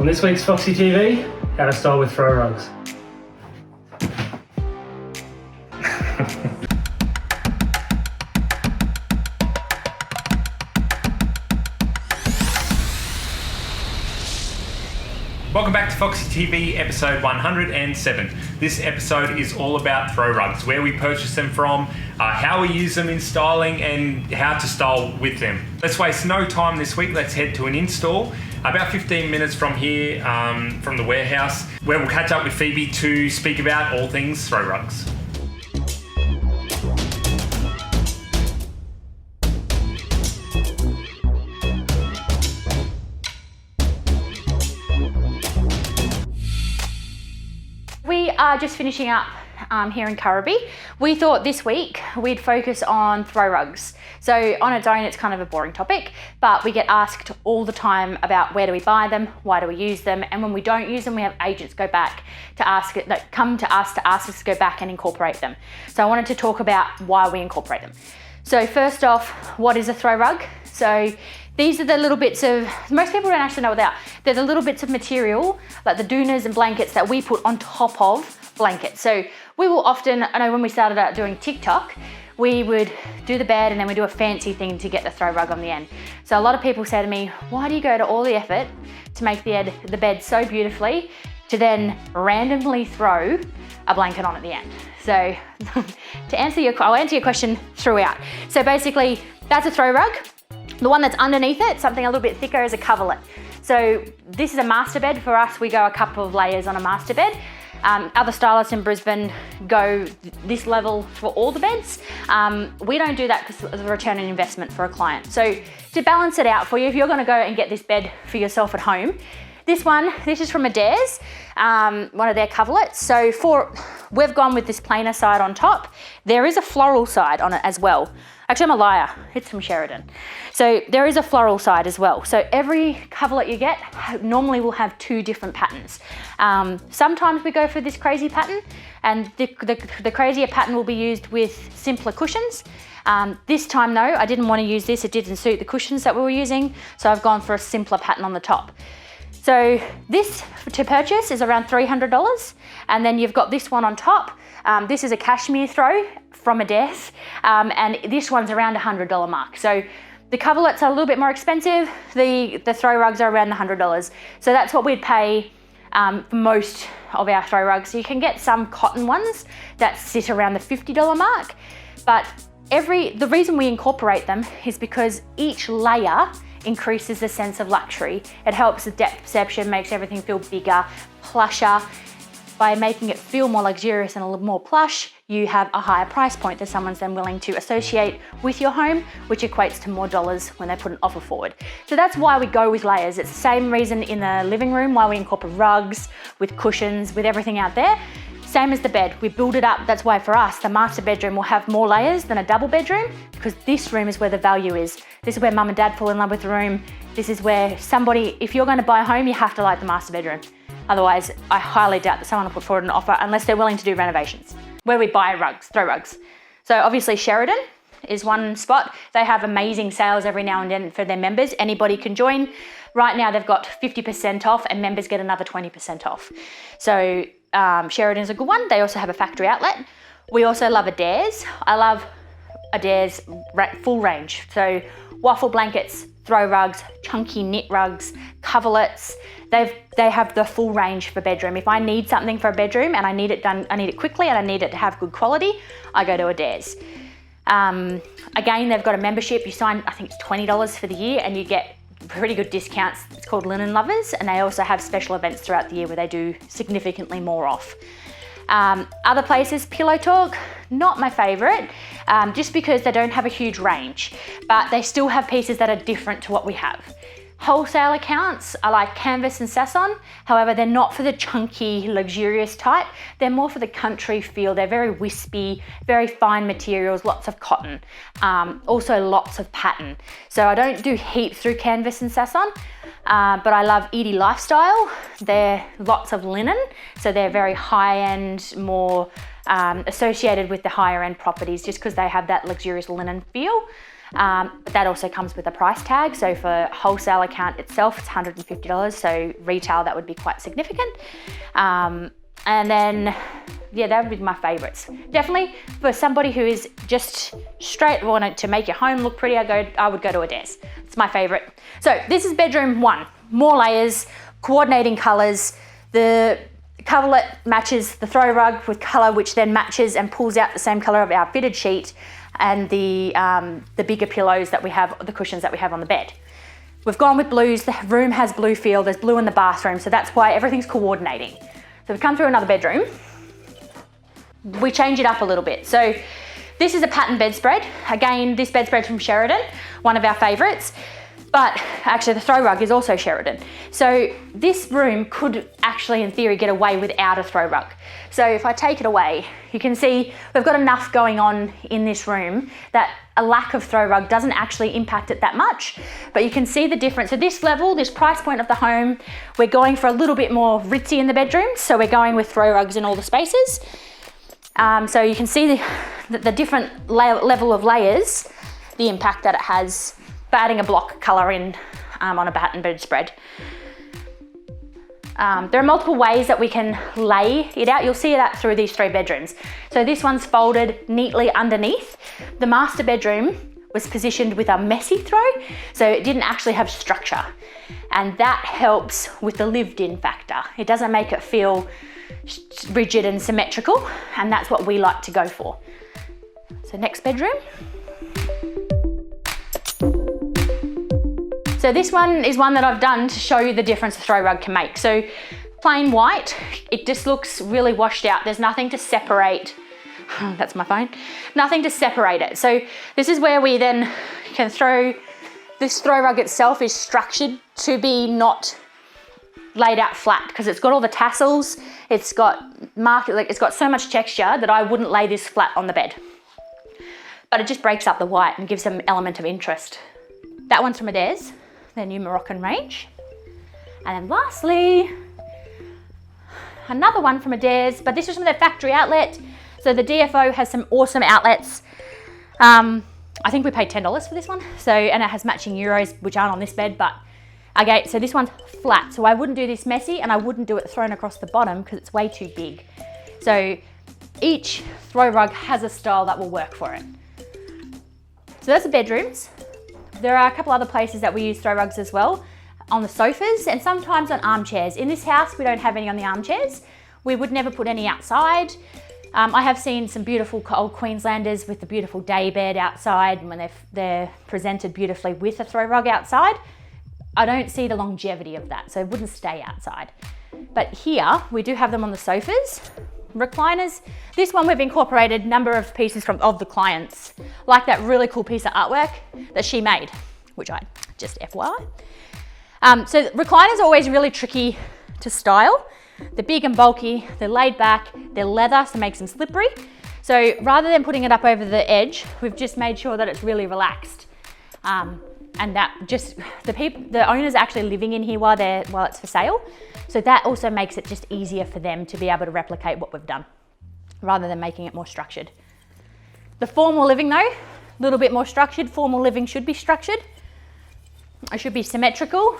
On this week's Foxy TV, how to style with throw rugs. Welcome back to Foxy TV episode 107. This episode is all about throw rugs, where we purchase them from, how we use them in styling, and how to style with them. Let's waste no time this week. Let's head to an install about 15 minutes from here, from the warehouse, where we'll catch up with Phoebe to speak about all things throw rugs. We are just finishing up here in Currabee. We thought this week we'd focus on throw rugs. So on its own, it's kind of a boring topic, but we get asked all the time about where do we buy them, why do we use them, and when we don't use them, we have agents go back to ask that come to ask us to go back and incorporate them. So I wanted to talk about why we incorporate them. So first off, what is a throw rug? So these are the little bits of, most people don't actually know what they are. They're the little bits of material, like the doonas and blankets that we put on top of blankets. So we will often, I know when we started out doing TikTok, we would do the bed and then we do a fancy thing to get the throw rug on the end. So a lot of people say to me, why do you go to all the effort to make the bed so beautifully to then randomly throw a blanket on at the end? So I'll answer your question throughout. So basically, that's a throw rug. The one that's underneath it, something a little bit thicker, is a coverlet. So this is a master bed. For us, we go a couple of layers on a master bed. Other stylists in Brisbane go this level for all the beds. We don't do that because of the return on investment for a client. So to balance it out for you, if you're gonna go and get this bed for yourself at home, this is from Adair's, one of their coverlets. So we've gone with this plainer side on top. There is a floral side on it as well. Actually, I'm a liar, it's from Sheridan. So there is a floral side as well. So every coverlet you get normally will have two different patterns. Sometimes we go for this crazy pattern, and the crazier pattern will be used with simpler cushions. This time though, I didn't want to use this. It didn't suit the cushions that we were using. So I've gone for a simpler pattern on the top. So this to purchase is around $300. And then you've got this one on top. This is a cashmere throw from Adair's, and this one's around $100 mark. So the coverlets are a little bit more expensive. The throw rugs are around $100. So that's what we'd pay for most of our throw rugs. So you can get some cotton ones that sit around the $50 mark, but the reason we incorporate them is because each layer increases the sense of luxury. It helps the depth perception, makes everything feel bigger, plusher. By making it feel more luxurious and a little more plush, you have a higher price point that someone's then willing to associate with your home, which equates to more dollars when they put an offer forward. So that's why we go with layers. It's the same reason in the living room why we incorporate rugs, with cushions, with everything out there. Same as the bed, we build it up. That's why for us, the master bedroom will have more layers than a double bedroom, because this room is where the value is. This is where mum and dad fall in love with the room. This is where if you're going to buy a home, you have to like the master bedroom. Otherwise, I highly doubt that someone will put forward an offer unless they're willing to do renovations, where we buy throw rugs. So obviously Sheridan is one spot. They have amazing sales every now and then for their members. Anybody can join. Right now they've got 50% off and members get another 20% off. So Sheridan's a good one. They also have a factory outlet. We also love Adair's. I love Adair's full range. So waffle blankets, throw rugs, chunky knit rugs, coverlets. They have the full range for bedroom. If I need something for a bedroom and I need it done, I need it quickly and I need it to have good quality, I go to Adair's. Again, they've got a membership. You sign, I think it's $20 for the year, and you get pretty good discounts. It's called Linen Lovers, and they also have special events throughout the year where they do significantly more off. Other places, Pillow Talk, not my favorite, just because they don't have a huge range, but they still have pieces that are different to what we have. Wholesale accounts are like Canvas and Sasson. However, they're not for the chunky, luxurious type. They're more for the country feel. They're very wispy, very fine materials, lots of cotton, also lots of pattern. So I don't do heaps through Canvas and Sasson, but I love Edie Lifestyle. They're lots of linen, so they're very high-end, more associated with the higher end properties just because they have that luxurious linen feel. But that also comes with a price tag. So for wholesale account itself, it's $150. So retail, that would be quite significant. And then, yeah, that would be my favorites. Definitely for somebody who is just straight wanted to make your home look pretty, I would go to Adair's. It's my favorite. So this is bedroom 1. More layers, coordinating colors. The coverlet matches the throw rug with color, which then matches and pulls out the same color of our fitted sheet and the bigger pillows that we have, the cushions that we have on the bed. We've gone with blues. The room has blue feel. There's blue in the bathroom, so that's why everything's coordinating. So we've come through another bedroom. We change it up a little bit. So this is a pattern bedspread. Again, this bedspread's from Sheridan, one of our favorites. But actually the throw rug is also Sheridan. So this room could actually, in theory, get away without a throw rug. So if I take it away, you can see we've got enough going on in this room that a lack of throw rug doesn't actually impact it that much. But you can see the difference. So this level, this price point of the home, we're going for a little bit more ritzy in the bedrooms. So we're going with throw rugs in all the spaces. So you can see the different level of layers, the impact that it has for adding a block colour in on a pattern bedspread. There are multiple ways that we can lay it out. You'll see that through these 3 bedrooms. So this one's folded neatly underneath. The master bedroom was positioned with a messy throw, so it didn't actually have structure. And that helps with the lived-in factor. It doesn't make it feel rigid and symmetrical, and that's what we like to go for. So next bedroom. So this one is one that I've done to show you the difference a throw rug can make. So plain white, it just looks really washed out. There's nothing to separate, that's my phone, nothing to separate it. So this is where we then can throw, this throw rug itself is structured to be not laid out flat because it's got all the tassels, it's got it's got so much texture that I wouldn't lay this flat on the bed. But it just breaks up the white and gives them an element of interest. That one's from Adair's, their new Moroccan range. And then lastly, another one from Adair's, but this is from their factory outlet. So the DFO has some awesome outlets. I think we paid $10 for this one. So, and it has matching Euros, which aren't on this bed, but okay, so this one's flat. So I wouldn't do this messy and I wouldn't do it thrown across the bottom because it's way too big. So each throw rug has a style that will work for it. So that's the bedrooms. There are a couple other places that we use throw rugs as well, on the sofas and sometimes on armchairs. In this house, we don't have any on the armchairs. We would never put any outside. I have seen some beautiful old Queenslanders with the beautiful day bed outside and when they're presented beautifully with a throw rug outside. I don't see the longevity of that, so it wouldn't stay outside. But here, we do have them on the sofas. Recliners. This one we've incorporated a number of pieces of the clients, like that really cool piece of artwork that she made, which I just FYI. So recliners are always really tricky to style. They're big and bulky, they're laid back, they're leather, so it makes them slippery. So rather than putting it up over the edge, we've just made sure that it's really relaxed. And that just, the owner's actually living in here while it's for sale. So that also makes it just easier for them to be able to replicate what we've done, rather than making it more structured. The formal living though, a little bit more structured. Formal living should be structured. It should be symmetrical.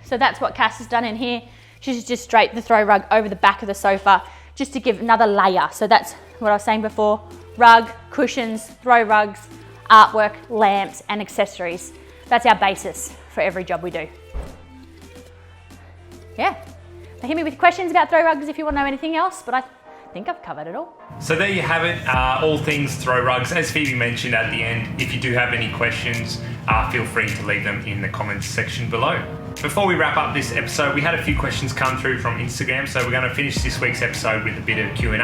So that's what Cass has done in here. She's just draped the throw rug over the back of the sofa just to give another layer. So that's what I was saying before. Rug, cushions, throw rugs, artwork, lamps and accessories. That's our basis for every job we do. Yeah. Now hit me with questions about throw rugs if you want to know anything else, but I think I've covered it all. So there you have it, all things throw rugs. As Phoebe mentioned at the end, if you do have any questions, feel free to leave them in the comments section below. Before we wrap up this episode, we had a few questions come through from Instagram, so we're going to finish this week's episode with a bit of Q&A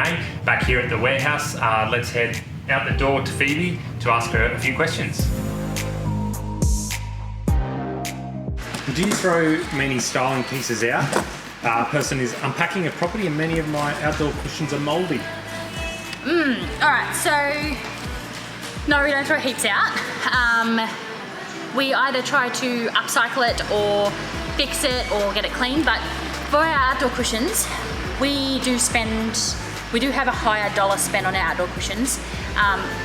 back here at the warehouse. Let's head out the door to Phoebe to ask her a few questions. Do you throw many styling pieces out? Person is unpacking a property and many of my outdoor cushions are mouldy. Alright, so no, we don't throw heaps out. We either try to upcycle it or fix it or get it clean, but for our outdoor cushions, we do have a higher dollar spend on our outdoor cushions.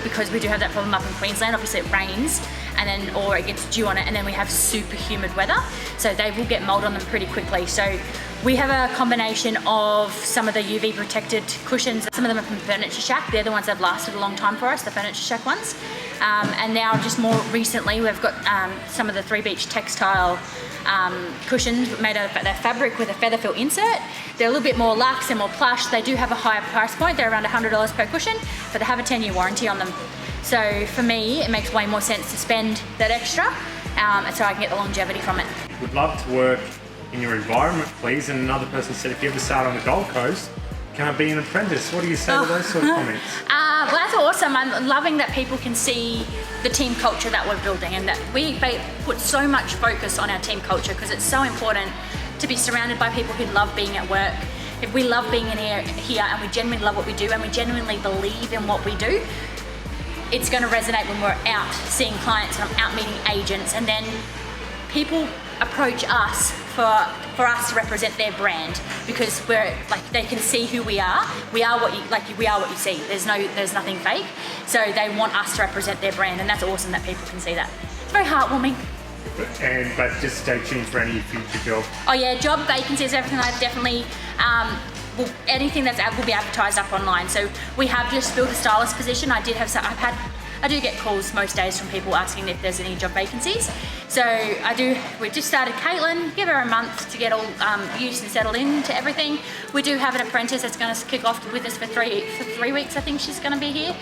because we do have that problem up in Queensland. Obviously it rains and then, or it gets dew on it, and then we have super humid weather. So they will get mold on them pretty quickly. So we have a combination of some of the UV protected cushions. Some of them are from Furniture Shack. They're the ones that have lasted a long time for us, the Furniture Shack ones. And now just more recently, we've got some of the 3 Beach textile cushions made out of their fabric with a feather fill insert. They're a little bit more luxe and more plush. They do have a higher price point. They're around $100 per cushion, but they have a 10-year warranty on them. So for me, it makes way more sense to spend that extra, so I can get the longevity from it. Would love to work in your environment, please. And another person said, if you ever start on the Gold Coast, can I be an apprentice? What do you say to those sort of comments? Well, that's awesome. I'm loving that people can see the team culture that we're building, and that we put so much focus on our team culture because it's so important to be surrounded by people who love being at work. If we love being in here and we genuinely love what we do and we genuinely believe in what we do, it's going to resonate when we're out seeing clients and I'm out meeting agents, and then people approach us for us to represent their brand because we're like, they can see who we are. We are what you see. There's nothing fake. So they want us to represent their brand, and that's awesome that people can see that. It's very heartwarming. But just stay tuned for any future job. Oh yeah, job vacancies, everything. I definitely anything that's will be advertised up online. So we have just filled a stylist position. I do get calls most days from people asking if there's any job vacancies. So we just started Caitlin, give her a month to get all used and settled into everything. We do have an apprentice that's going to kick off with us for three weeks. I think she's going to be here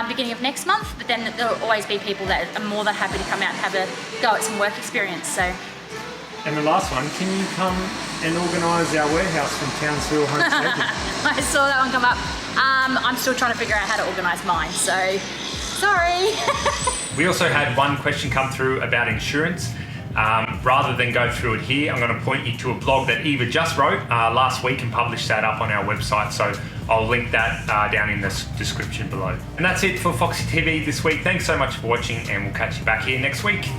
beginning of next month. But then there'll always be people that are more than happy to come out and have a go at some work experience. So. And the last one, can you come and organise our warehouse from Townsville home station? I saw that one come up. I'm still trying to figure out how to organise mine, so sorry. We also had one question come through about insurance. Rather than go through it here, I'm going to point you to a blog that Eva just wrote last week and published that up on our website. So I'll link that down in the description below. And that's it for Foxy TV this week. Thanks so much for watching, and we'll catch you back here next week.